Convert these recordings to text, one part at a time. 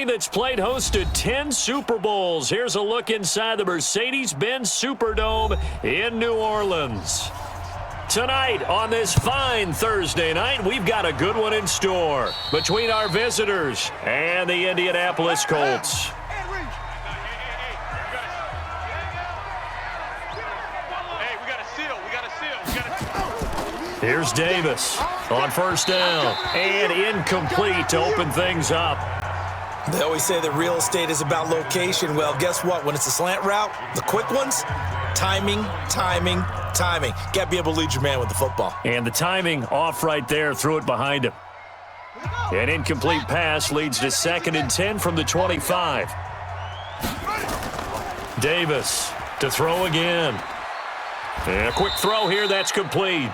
company that's played host to 10 Super Bowls. Here's a look inside the Mercedes-Benz Superdome in New Orleans. Tonight, on this fine Thursday night, we've got a good one in store between our visitors and the Indianapolis Colts. Here's Davis on first down, and incomplete to open things up. They always say that real estate is about location. Well, guess what? When it's a slant route, the quick ones, timing. Got to be able to lead your man with the football. And the timing off right there, threw it behind him. An incomplete pass leads to 2nd and 10 from the 25. Davis to throw again. And a quick throw here, that's complete.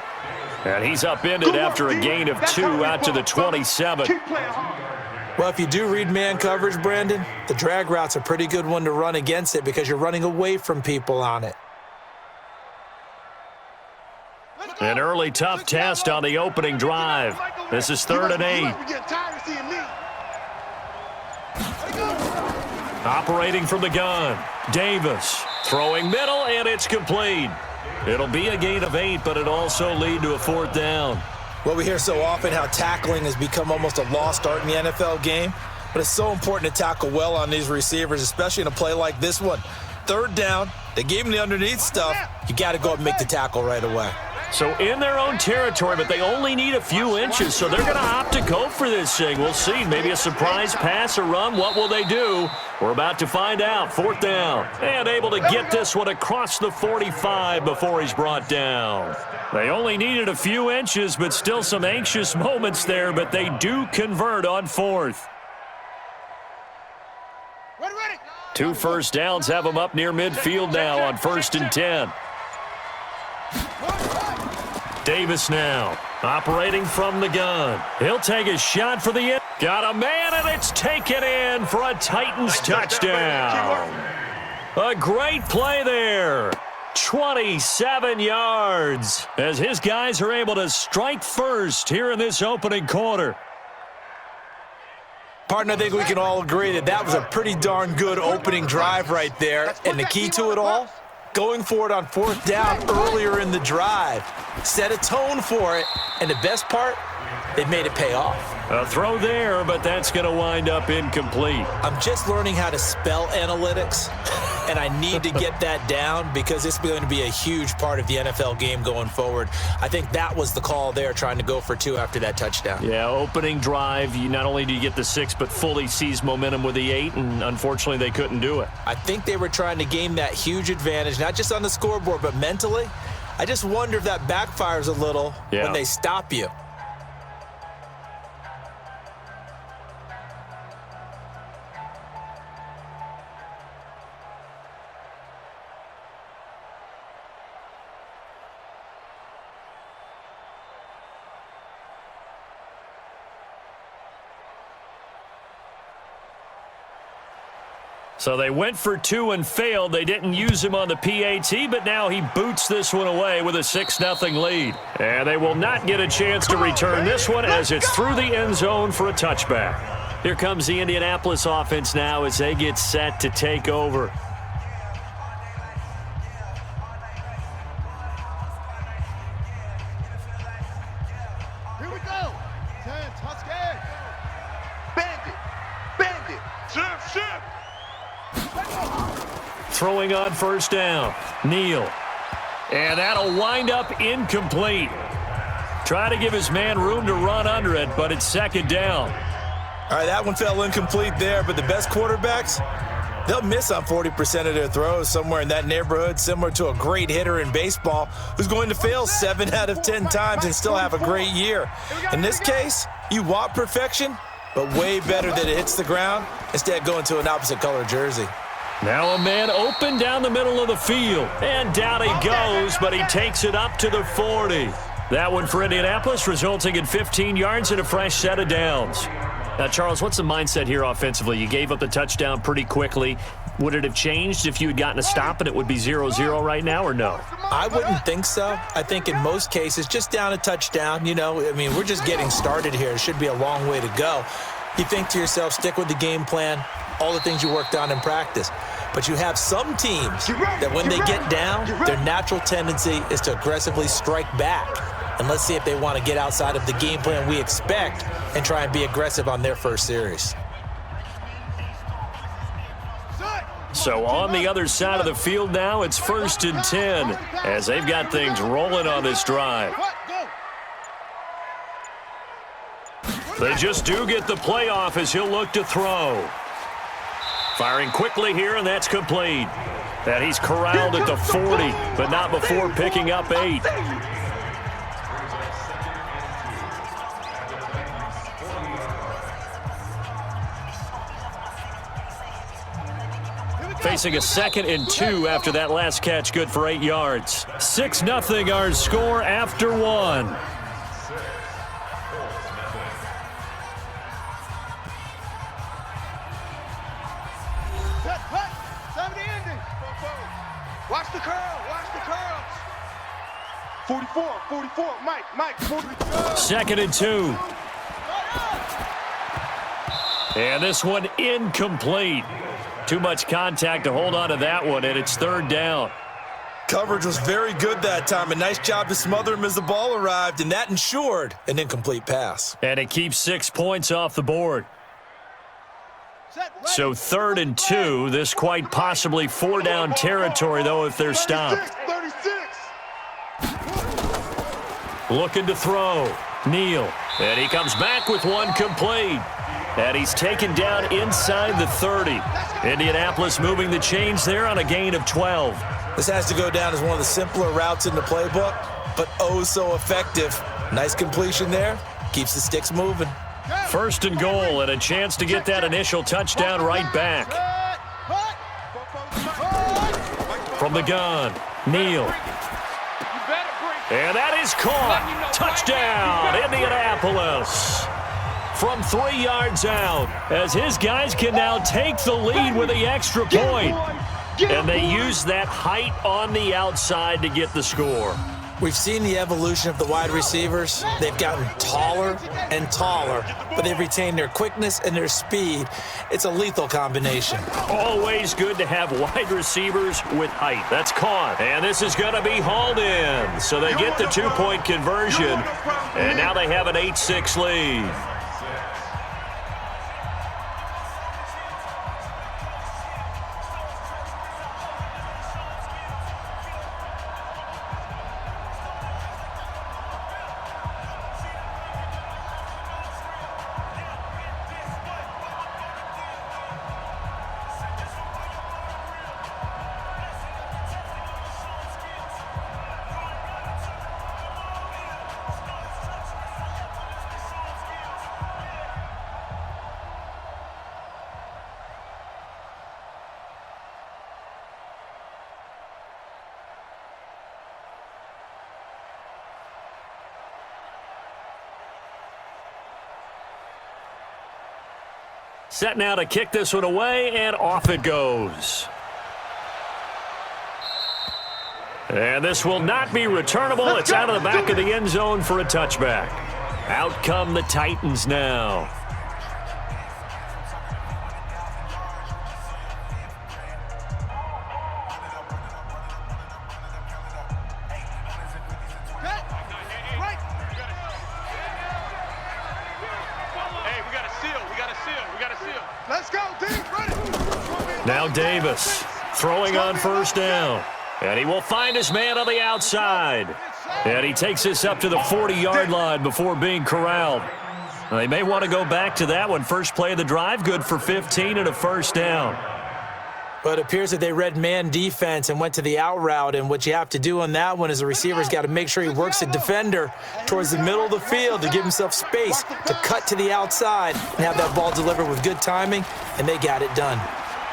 And he's upended after a gain of 2 out to the 27. Well, if you do read man coverage, Brandon, the drag route's a pretty good one to run against it because you're running away from people on it. An early tough test on the opening drive. This is 3rd and 8. Operating from the gun. Davis throwing middle, and it's complete. It'll be a gain of 8, but it'll also lead to a 4th down. Well, we hear so often how tackling has become almost a lost art in the NFL game, but it's so important to tackle well on these receivers, especially in a play like this one. 3rd down, they gave him the underneath stuff. You got to go and make the tackle right away. So in their own territory, but they only need a few inches, so they're going to opt to go for this thing. We'll see. Maybe a surprise pass or run. What will they do? We're about to find out. 4th down. And able to get this one across the 45 before he's brought down. They only needed a few inches, but still some anxious moments there, but they do convert on 4th. 2 first downs have them up near midfield now on 1st and 10. Davis now, operating from the gun. He'll take a shot for the end. Got a man, and it's taken in for a Titans touchdown. A great play there. 27 yards as his guys are able to strike first here in this opening quarter. Partner, I think we can all agree that that was a pretty darn good opening drive right there. And the key to it all? Going for it on 4th down earlier in the drive. Set a tone for it, and the best part, they made it pay off. A throw there, but that's going to wind up incomplete. I'm just learning how to spell analytics, and I need to get that down because it's going to be a huge part of the NFL game going forward. I think that was the call there, trying to go for 2 after that touchdown. Yeah, opening drive, you not only do you get the 6, but fully seize momentum with the 8, and unfortunately they couldn't do it. I think they were trying to gain that huge advantage, not just on the scoreboard, but mentally. I just wonder if that backfires a little when they stop you. So they went for 2 and failed. They didn't use him on the PAT, but now he boots this one away with a 6-0 lead. And they will not get a chance to return this one as it's through the end zone for a touchback. Here comes the Indianapolis offense now as they get set to take over. Here we go. 10, Tuscan. Bandit. Ship. Throwing on 1st down. Neal. And that'll wind up incomplete. Try to give his man room to run under it, but it's 2nd down. All right, that one fell incomplete there, but the best quarterbacks, they'll miss on 40% of their throws, somewhere in that neighborhood, similar to a great hitter in baseball who's going to fail 7 out of 10 times and still have a great year. In this case, you want perfection, but way better that it hits the ground instead of going to an opposite color jersey. Now a man open down the middle of the field. And down he goes, but he takes it up to the 40. That one for Indianapolis, resulting in 15 yards and a fresh set of downs. Now, Charles, what's the mindset here offensively? You gave up the touchdown pretty quickly. Would it have changed if you had gotten a stop and it would be 0-0 right now, or no? I wouldn't think so. I think in most cases, just down a touchdown, we're just getting started here. It should be a long way to go. You think to yourself, stick with the game plan, all the things you worked on in practice. But you have some teams that when they get down, their natural tendency is to aggressively strike back. And let's see if they want to get outside of the game plan we expect and try and be aggressive on their first series. So on the other side of the field now, it's 1st and 10 as they've got things rolling on this drive. They just do get the play off as he'll look to throw. Firing quickly here, and that's complete. And he's corralled at the 40, but not before picking up 8. Facing a 2nd and 2 after that last catch, good for 8 yards. 6-0 our score after 1. Watch the curl, watch the curls. 44, Mike, 44. 2nd and 2. And this one incomplete. Too much contact to hold on to that one, and it's 3rd down. Coverage was very good that time. A nice job to smother him as the ball arrived, and that ensured an incomplete pass. And it keeps 6 points off the board. So 3rd and 2, this quite possibly 4-down territory, though, if they're stopped. 36. Looking to throw. Neal. And he comes back with one complete. And he's taken down inside the 30. Indianapolis moving the chains there on a gain of 12. This has to go down as one of the simpler routes in the playbook, but oh so effective. Nice completion there. Keeps the sticks moving. 1st and goal, and a chance to get that initial touchdown right back. From the gun, Neal. And that is caught. Touchdown, Indianapolis. From 3 yards out, as his guys can now take the lead with the extra point. And they use that height on the outside to get the score. We've seen the evolution of the wide receivers. They've gotten taller and taller, but they've retained their quickness and their speed. It's a lethal combination. Always good to have wide receivers with height. That's caught, and this is going to be hauled in. So they get the 2-point conversion, and now they have an 8-6 lead. Set now to kick this one away, and off it goes. And this will not be returnable. It's out of the back of the end zone for a touchback. Out come the Titans now. Now Davis throwing on 1st down. And he will find his man on the outside. And he takes this up to the 40-yard line before being corralled. Now, they may want to go back to that one. First play of the drive, good for 15 and a 1st down. But it appears that they read man defense and went to the out route. And what you have to do on that one is the receiver's got to make sure he works the defender towards the middle of the field to give himself space to cut to the outside and have that ball delivered with good timing, and they got it done.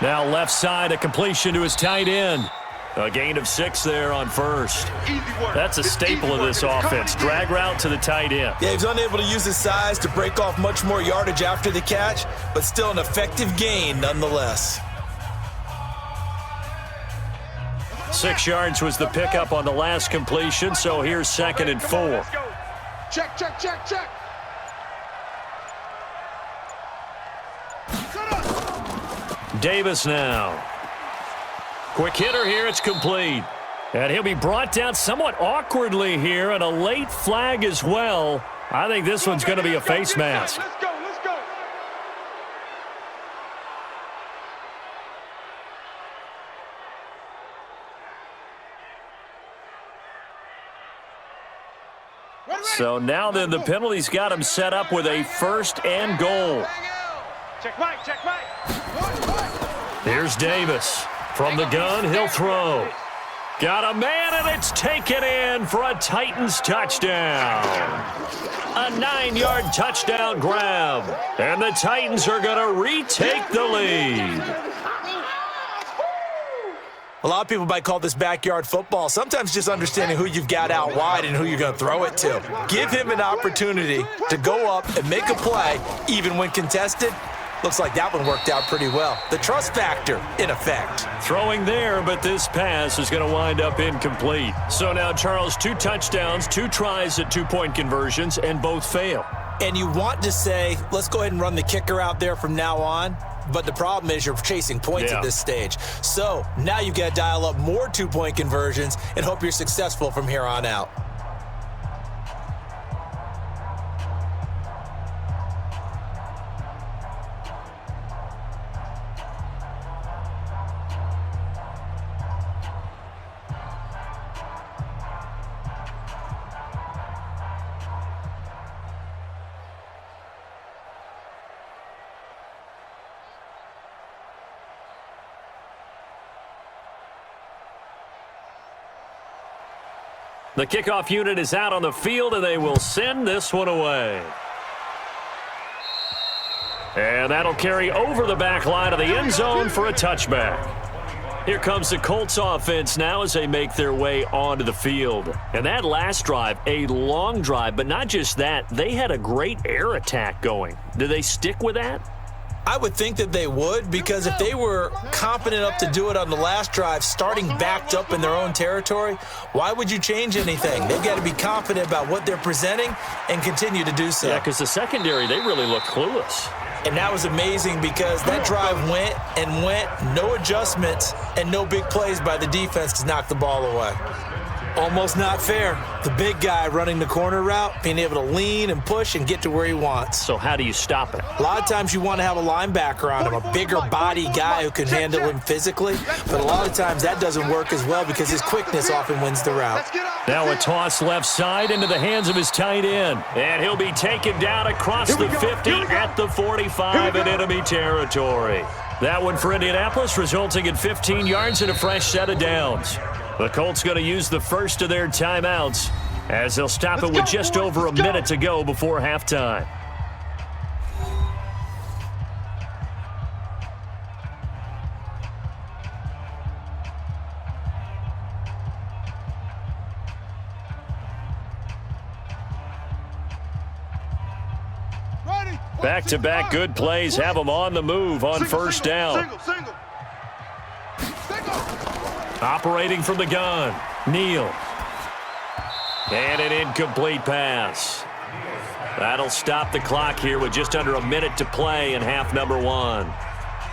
Now left side, a completion to his tight end. A gain of 6 there on 1st. That's a staple of this offense. Drag route to the tight end. Yeah, he's unable to use his size to break off much more yardage after the catch, but still an effective gain nonetheless. 6 yards was the pickup on the last completion, so here's 2nd and 4. Check. Davis now. Quick hitter here. It's complete. And he'll be brought down somewhat awkwardly here, and a late flag as well. I think this one's going to be a face mask. Let's go, let's go. So now then the penalty's got him set up with a 1st and goal. Check Mike, check Mike. Here's Davis. From the gun, he'll throw. Got a man, and it's taken in for a Titans touchdown. A 9-yard touchdown grab. And the Titans are going to retake the lead. A lot of people might call this backyard football. Sometimes just understanding who you've got out wide and who you're going to throw it to. Give him an opportunity to go up and make a play, even when contested. Looks like that one worked out pretty well. The trust factor, in effect. Throwing there, but this pass is going to wind up incomplete. So now, Charles, 2 touchdowns, 2 tries at 2-point conversions, and both fail. And you want to say, let's go ahead and run the kicker out there from now on. But the problem is you're chasing points at this stage. So now you've got to dial up more 2-point conversions and hope you're successful from here on out. The kickoff unit is out on the field, and they will send this one away. And that'll carry over the back line of the end zone for a touchback. Here comes the Colts offense now as they make their way onto the field. And that last drive, a long drive, but not just that, they had a great air attack going. Do they stick with that? I would think that they would, because if they were confident enough to do it on the last drive, starting backed up in their own territory, why would you change anything? They've got to be confident about what they're presenting and continue to do so. Yeah, because the secondary, they really looked clueless. And that was amazing because that drive went and went, no adjustments and no big plays by the defense to knock the ball away. Almost not fair. The big guy running the corner route, being able to lean and push and get to where he wants. So how do you stop it? A lot of times you want to have a linebacker on him, a bigger body guy who can handle him physically. But a lot of times that doesn't work as well because his quickness often wins the route. Now a toss left side into the hands of his tight end. And he'll be taken down across the 50 at the 45 in enemy territory. That one for Indianapolis, resulting in 15 yards and a fresh set of downs. The Colts going to use the first of their timeouts as they'll stop it with just over a minute to go before halftime. Back-to-back good plays have them on the move on first down. Operating from the gun, Neal. And an incomplete pass. That'll stop the clock here with just under a minute to play in half number 1.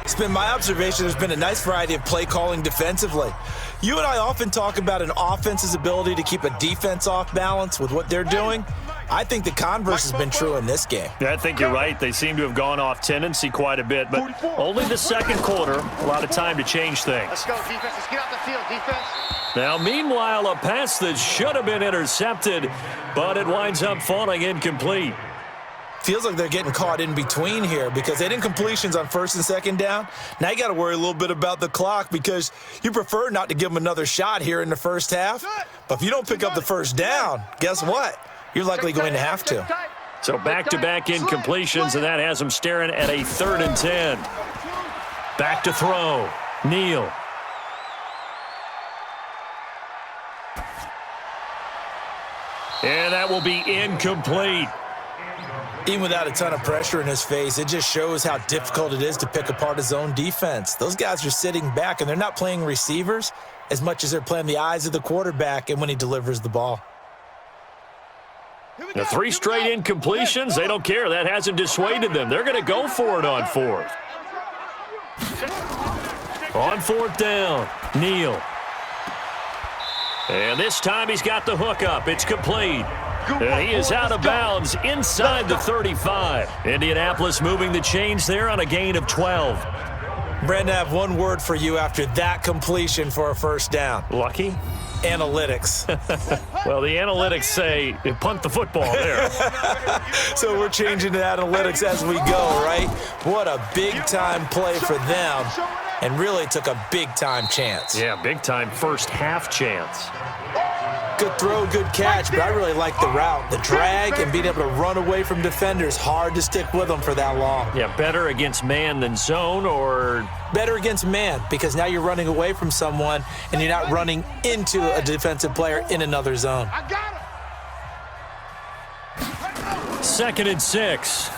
It's been my observation there's been a nice variety of play calling defensively. You and I often talk about an offense's ability to keep a defense off balance with what they're doing. I think the converse has been true in this game. Yeah, I think you're right. They seem to have gone off tendency quite a bit, but only the second quarter. A lot of time to change things. Let's go, defense. Let's get out the field, defense. Now, meanwhile, a pass that should have been intercepted, but it winds up falling incomplete. Feels like they're getting caught in between here because they had incompletions on first and second down. Now you got to worry a little bit about the clock because you prefer not to give them another shot here in the first half. But if you don't pick up the first down, guess what? You're likely going to have to. So back-to-back incompletions, and that has them staring at a 3rd and 10. Back to throw. Neal. And that will be incomplete. Even without a ton of pressure in his face, it just shows how difficult it is to pick apart his own defense. Those guys are sitting back, and they're not playing receivers as much as they're playing the eyes of the quarterback and when he delivers the ball. The 3 straight incompletions, they don't care. That hasn't dissuaded them. They're going to go for it on 4th. On 4th down, Neal. And this time he's got the hook up. It's complete. He is out of bounds inside the 35. Indianapolis moving the chains there on a gain of 12. Brandon, I have one word for you after that completion for a first down. Lucky? Analytics. Well, the analytics say punt the football there. So we're changing to analytics as we go, right? What a big-time play for them, and really took a big-time chance. Yeah, big-time first half chance. Good throw, good catch, but I really like the route. The drag and being able to run away from defenders, hard to stick with them for that long. Yeah, better against man than zone, or better against man, because now you're running away from someone and you're not running into a defensive player in another zone. I got him. 2nd and 6.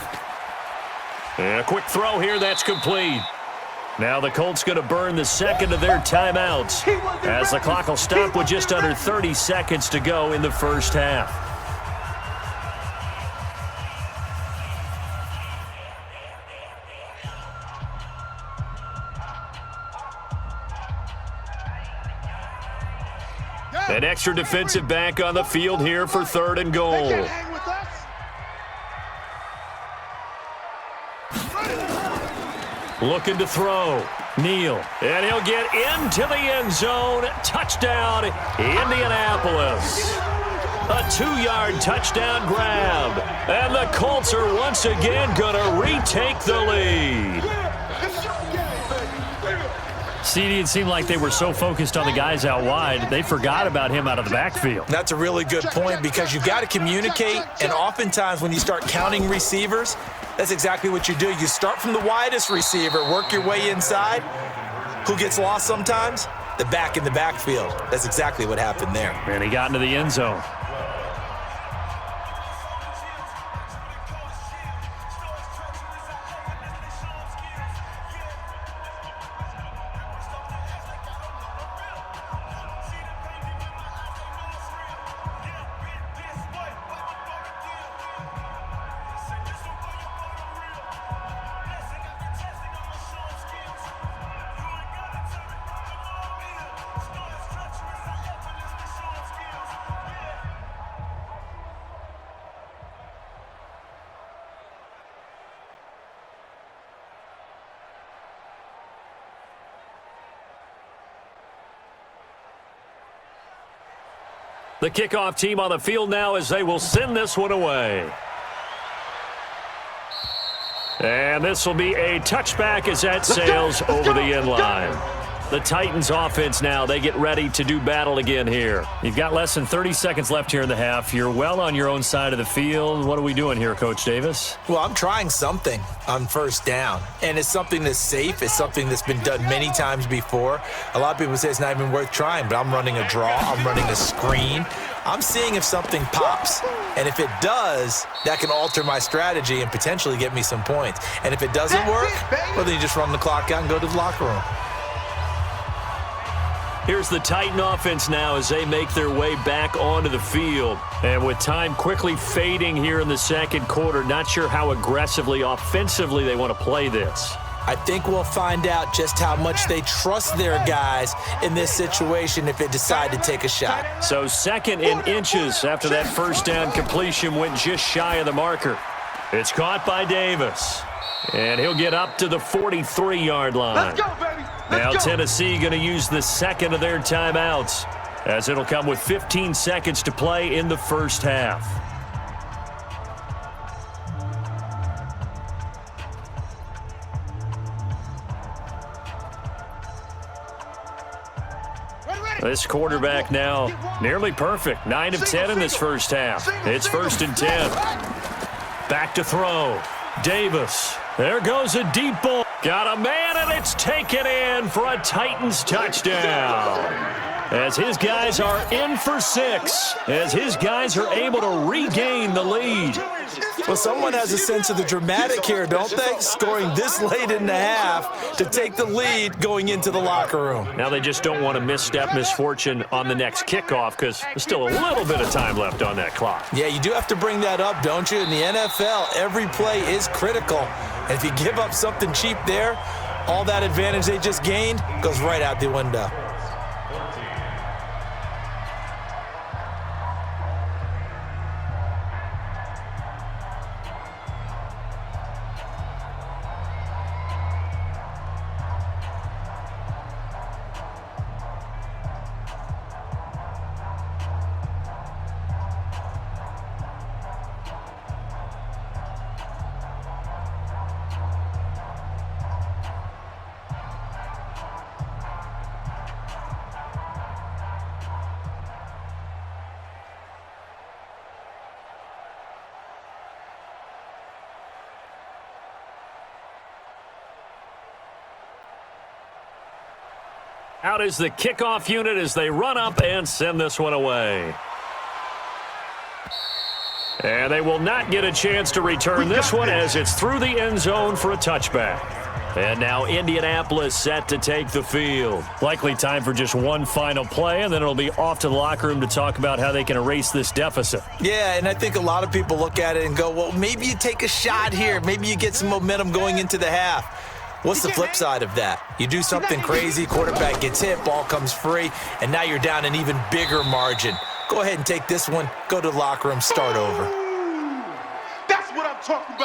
And a quick throw here, that's complete. Now the Colts going to burn the second of their timeouts as the clock will stop with just under 30 seconds to go in the first half. An extra defensive back on the field here for 3rd and goal. They can't hang with us. Looking to throw. Neal. And he'll get into the end zone. Touchdown, Indianapolis. A 2-yard touchdown grab. And the Colts are once again going to retake the lead. CD, it seemed like they were so focused on the guys out wide, they forgot about him out of the backfield. That's a really good point, because you've got to communicate, and oftentimes when you start counting receivers, that's exactly what you do. You start from the widest receiver, work your way inside. Who gets lost sometimes? The back in the backfield. That's exactly what happened there. And he got into the end zone. The kickoff team on the field now as they will send this one away. And this will be a touchback as that sails over the end line. The Titans offense now, they get ready to do battle again here. You've got less than 30 seconds left here in the half. You're well on your own side of the field. What are we doing here, Coach Davis? Well, I'm trying something on first down, and it's something that's safe. It's something that's been done many times before. A lot of people say it's not even worth trying, but I'm running a draw. I'm running a screen. I'm seeing if something pops, and if it does, that can alter my strategy and potentially get me some points. And if it doesn't work, well, then you just run the clock out and go to the locker room. Here's the Titan offense now as they make their way back onto the field. And with time quickly fading here in the second quarter, not sure how aggressively, offensively they want to play this. I think we'll find out just how much they trust their guys in this situation if they decide to take a shot. So 2nd and inches after that first down completion went just shy of the marker. It's caught by Davis. And he'll get up to the 43-yard line. Let's go, baby. Now Tennessee going to use the second of their timeouts as it'll come with 15 seconds to play in the first half. This quarterback now nearly perfect. 9 of 10 in this first half. It's 1st and 10. Back to throw. Davis. There goes a deep ball. Got a man, and it's taken in for a Titans touchdown. As his guys are in for 6. As his guys are able to regain the lead. Well, someone has a sense of the dramatic here, don't they? Scoring this late in the half to take the lead going into the locker room. Now they just don't want to misstep misfortune on the next kickoff because there's still a little bit of time left on that clock. Yeah, you do have to bring that up, don't you? In the NFL, every play is critical. And if you give up something cheap there, all that advantage they just gained goes right out the window. Out is the kickoff unit as they run up and send this one away. And they will not get a chance to return this one as it's through the end zone for a touchback. And now Indianapolis set to take the field. Likely time for just one final play, and then it'll be off to the locker room to talk about how they can erase this deficit. Yeah, and I think a lot of people look at it and go, well, maybe you take a shot here. Maybe you get some momentum going into the half. What's the flip side of that? You do something crazy, quarterback gets hit, ball comes free, and now you're down an even bigger margin. Go ahead and take this one, go to the locker room, start over.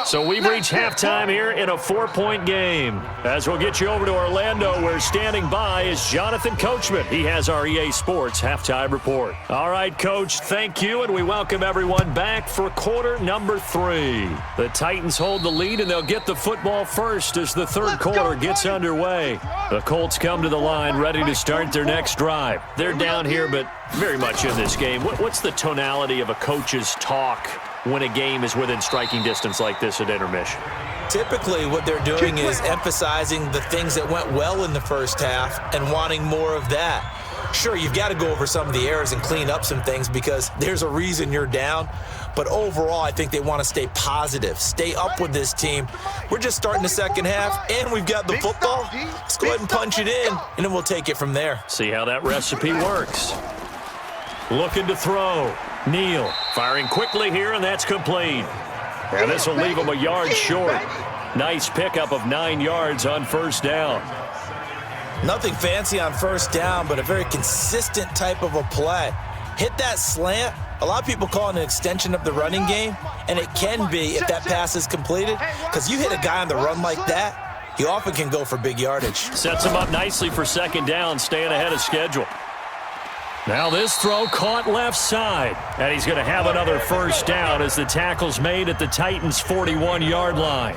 So we've reached halftime here in a 4-point game. As we'll get you over to Orlando, where standing by is Jonathan Coachman. He has our EA Sports halftime report. All right, Coach, thank you, and we welcome everyone back for quarter number 3. The Titans hold the lead, and they'll get the football first as the third quarter gets underway. The Colts come to the line ready to start their next drive. They're down here, but very much in this game. What's the tonality of a coach's talk when a game is within striking distance like this at intermission? Typically, what they're doing is emphasizing the things that went well in the first half and wanting more of that. Sure, you've got to go over some of the errors and clean up some things because there's a reason you're down. But overall, I think they want to stay positive, stay up with this team. We're just starting the second half, and we've got the football. Let's go ahead and punch it in, and then we'll take it from there. See how that recipe works. Looking to throw. Neal firing quickly here, and that's complete. And this will leave him a yard short. Nice pickup of 9 yards on first down. Nothing fancy on first down, but a very consistent type of a play. Hit that slant. A lot of people call it an extension of the running game, and it can be if that pass is completed, because you hit a guy on the run like that, he often can go for big yardage. Sets him up nicely for second down, staying ahead of schedule. Now this throw caught left side, and he's going to have another first down as the tackle's made at the Titans' 41-yard line.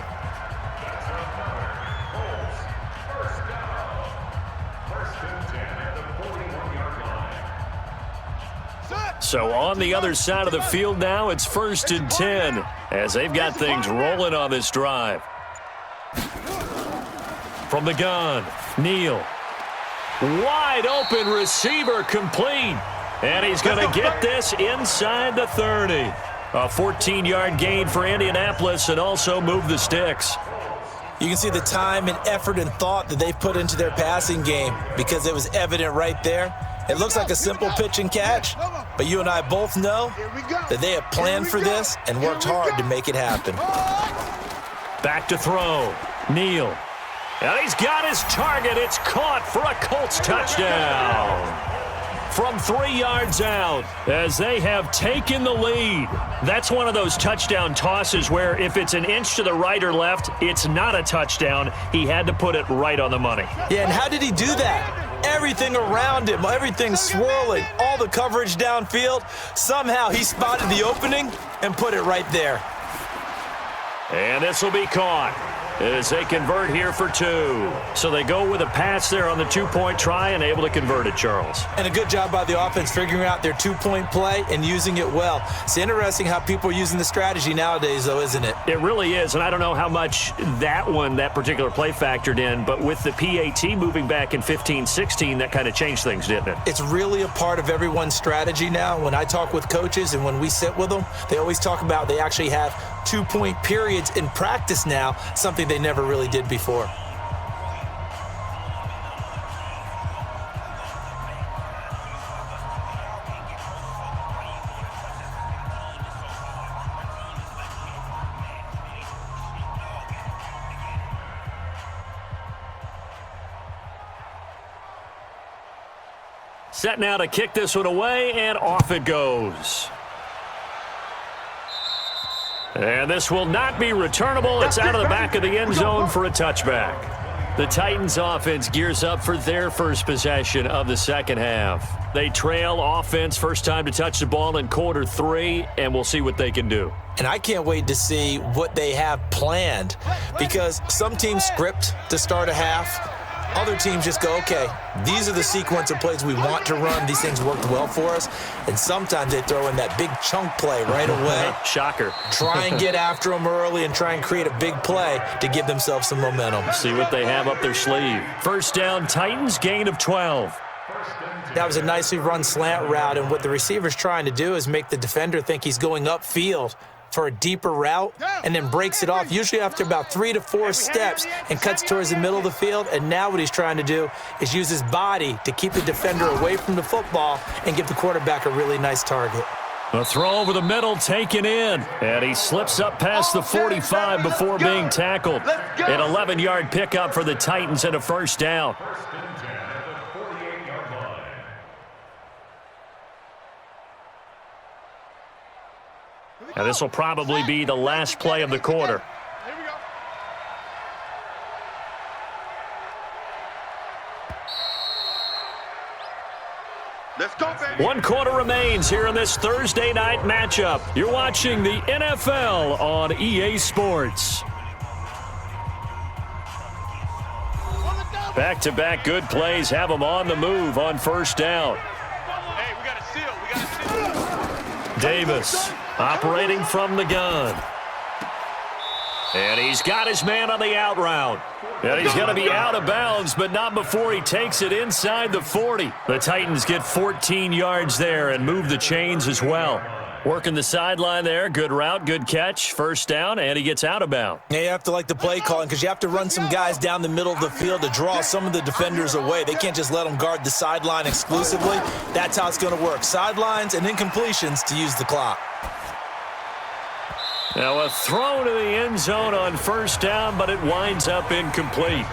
So on the other side of the field now, it's 1st and 10 as they've got things rolling on this drive. From the gun, Neal. Wide open receiver complete. And he's going to get this inside the 30. A 14-yard gain for Indianapolis and also move the sticks. You can see the time and effort and thought that they've put into their passing game because it was evident right there. It looks like a simple pitch and catch, but you and I both know that they have planned for this and worked hard to make it happen. Back to throw. Neal. And he's got his target. It's caught for a Colts touchdown. From 3 yards out as they have taken the lead. That's one of those touchdown tosses where if it's an inch to the right or left, it's not a touchdown. He had to put it right on the money. Yeah, and how did he do that? Everything around him, everything swirling, all the coverage downfield. Somehow he spotted the opening and put it right there. And this will be caught as they convert here for 2. So they go with a pass there on the 2-point try and able to convert it, Charles. And a good job by the offense figuring out their 2-point play and using it well. It's interesting how people are using the strategy nowadays, though, isn't it? It really is, and I don't know how much that particular play factored in, but with the PAT moving back in 15-16, that kind of changed things, didn't it? It's really a part of everyone's strategy now. When I talk with coaches and when we sit with them, they always talk about they actually have 2-point periods in practice now, something they never really did before. Set now to kick this one away, and off it goes. And this will not be returnable. It's out of the back of the end zone for a touchback. The Titans offense gears up for their first possession of the second half. They trail offense first time to touch the ball in quarter 3, and we'll see what they can do. And I can't wait to see what they have planned, because some teams script to start a half. Other teams just go, okay, these are the sequence of plays we want to run. These things worked well for us. And sometimes they throw in that big chunk play right away. Shocker. Try and get after them early and try and create a big play to give themselves some momentum. See what they have up their sleeve. First down, Titans, gain of 12. That was a nicely run slant route, and what the receiver's trying to do is make the defender think he's going upfield for a deeper route, and then breaks it off, usually after about 3 to 4 steps, and cuts towards the middle of the field. And now what he's trying to do is use his body to keep the defender away from the football and give the quarterback a really nice target. A throw over the middle taken in, and he slips up past the 45 before being tackled. An 11-yard pickup for the Titans and a first down. And this will probably be the last play of the quarter. Here we go. Let's go, baby. 1 quarter remains here in this Thursday night matchup. You're watching the NFL on EA Sports. Back-to-back good plays have them on the move on first down. Hey, we got a seal. We got a seal. Davis operating from the gun. And he's got his man on the out route. And he's going to be out of bounds, but not before he takes it inside the 40. The Titans get 14 yards there and move the chains as well. Working the sideline there. Good route, good catch. First down, and he gets out of bounds. Yeah, you have to like the play calling, because you have to run some guys down the middle of the field to draw some of the defenders away. They can't just let them guard the sideline exclusively. That's how it's going to work. Sidelines and incompletions to use the clock. Now a throw to the end zone on first down, but it winds up incomplete.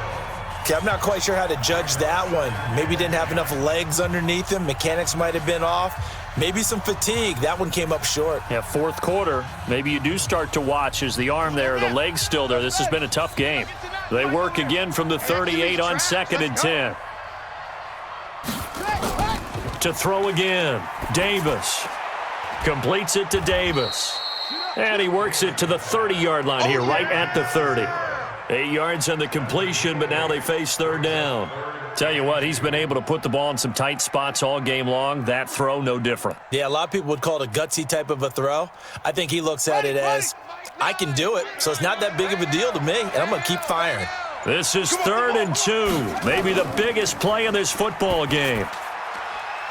Okay, I'm not quite sure how to judge that one. Maybe didn't have enough legs underneath him. Mechanics might have been off. Maybe some fatigue. That one came up short. Yeah, fourth quarter. Maybe you do start to watch as the arm there, the leg's still there. This has been a tough game. They work again from the 38 on 2nd and 10. To throw again. Davis. Completes it to Davis. And he works it to the 30-yard line here, right at the 30. 8 yards on the completion, but now they face third down. Tell you what, he's been able to put the ball in some tight spots all game long. That throw, no different. Yeah, a lot of people would call it a gutsy type of a throw. I think he looks at it as, I can do it, so it's not that big of a deal to me, and I'm going to keep firing. This is 3rd and 2, maybe the biggest play in this football game.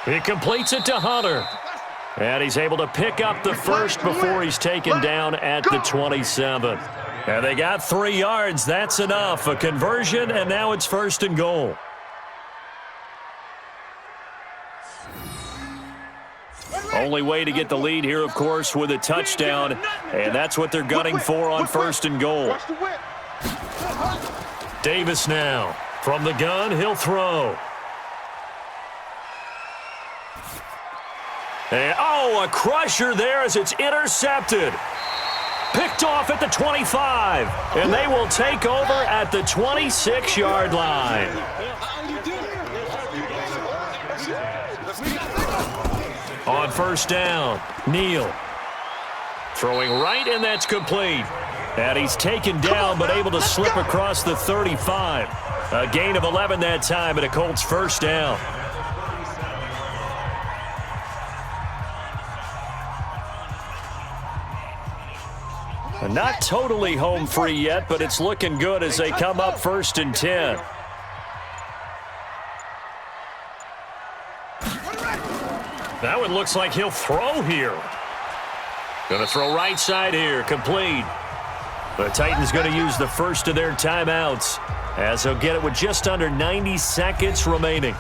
He completes it to Hunter. And he's able to pick up the first before he's taken down at the 27. And they got 3 yards. That's enough. A conversion, and now it's 1st and goal. Only way to get the lead here, of course, with a touchdown. And that's what they're gunning for on 1st and goal. Davis now. From the gun, he'll throw. And, a crusher there as it's intercepted. Picked off at the 25. And they will take over at the 26-yard line. On first down, Neal. Throwing right, and that's complete. And he's taken down, but able to slip across the 35. A gain of 11 that time, and a Colts first down. Not totally home free yet, but it's looking good as they come up 1st and 10. That one looks like he'll throw here. Going to throw right side here, complete. The Titans going to use the first of their timeouts as they'll get it with just under 90 seconds remaining.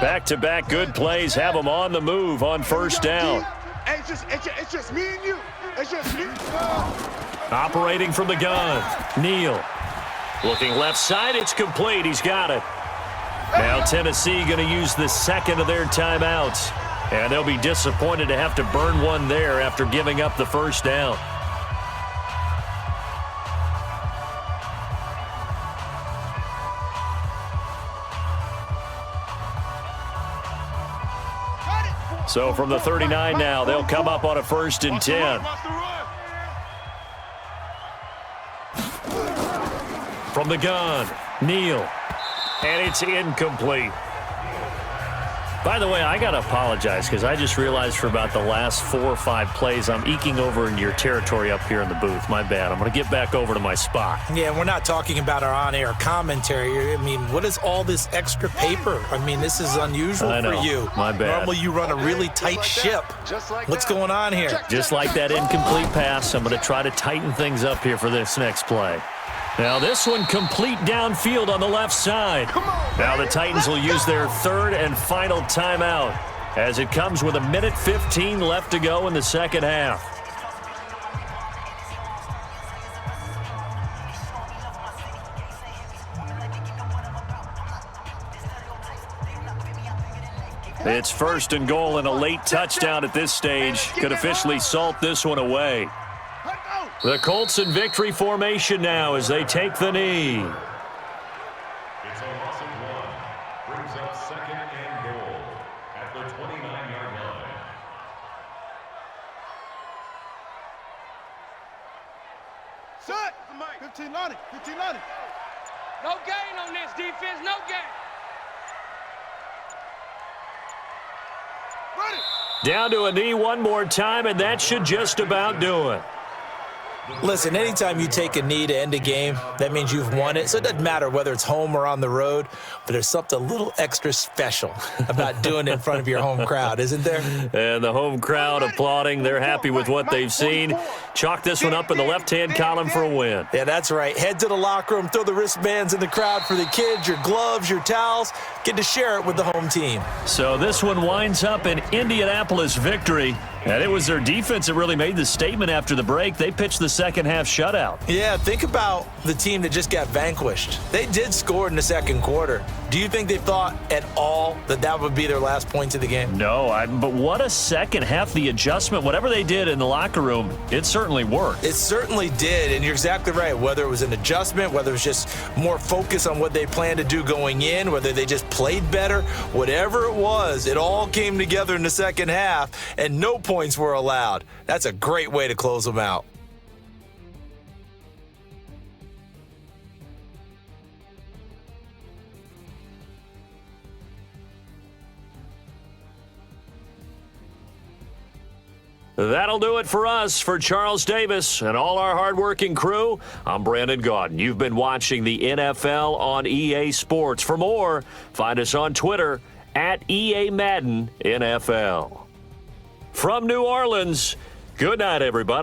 Back-to-back good plays have them on the move on first down. Hey, it's just me and you. It's just me. Operating from the gun, Neal. Looking left side, it's complete. He's got it. Now Tennessee going to use the second of their timeouts. And they'll be disappointed to have to burn one there after giving up the first down. So from the 39 now, they'll come up on a 1st and 10. From the gun, Neal. And it's incomplete. By the way, I got to apologize because I just realized for about the last 4 or 5 plays, I'm eking over into your territory up here in the booth. My bad. I'm going to get back over to my spot. Yeah, we're not talking about our on-air commentary. I mean, what is all this extra paper? I mean, this is unusual for you. My bad. Normally you run a really tight ship. What's going on here? Just like that incomplete pass, I'm going to try to tighten things up here for this next play. Now this one complete downfield on the left side. Now the Titans will use their 3rd and final timeout as it comes with 1:15 left to go in the second half. It's 1st and goal and a late touchdown at this stage could officially salt this one away. The Colts in victory formation now as they take the knee. It's a loss of 1. Brings up 2nd and goal at the 29-yard line. Set. 15 Lonnie. No gain on this defense, no gain. Ready. Down to a knee one more time, and that should just about do it. Listen, anytime you take a knee to end a game, that means you've won it. So it doesn't matter whether it's home or on the road, but there's something a little extra special about doing it in front of your home crowd, isn't there? And the home crowd applauding. They're happy with what they've seen. Chalk this one up in the left-hand column for a win. Yeah, that's right. Head to the locker room, throw the wristbands in the crowd for the kids, your gloves, your towels. Get to share it with the home team. So this one winds up an Indianapolis victory. And it was their defense that really made the statement after the break. They pitched the second half shutout. Yeah, think about the team that just got vanquished. They did score in the second quarter. Do you think they thought at all that that would be their last points of the game? No, but what a second half. The adjustment, whatever they did in the locker room, it certainly worked. It certainly did, and you're exactly right. Whether it was an adjustment, whether it was just more focus on what they planned to do going in, whether they just played better, whatever it was, it all came together in the second half, and no points were allowed. That's a great way to close them out. That'll do it for us. For Charles Davis and all our hardworking crew, I'm Brandon Gaudin. You've been watching the NFL on EA Sports. For more, find us on Twitter at EA Madden NFL. From New Orleans, good night, everybody.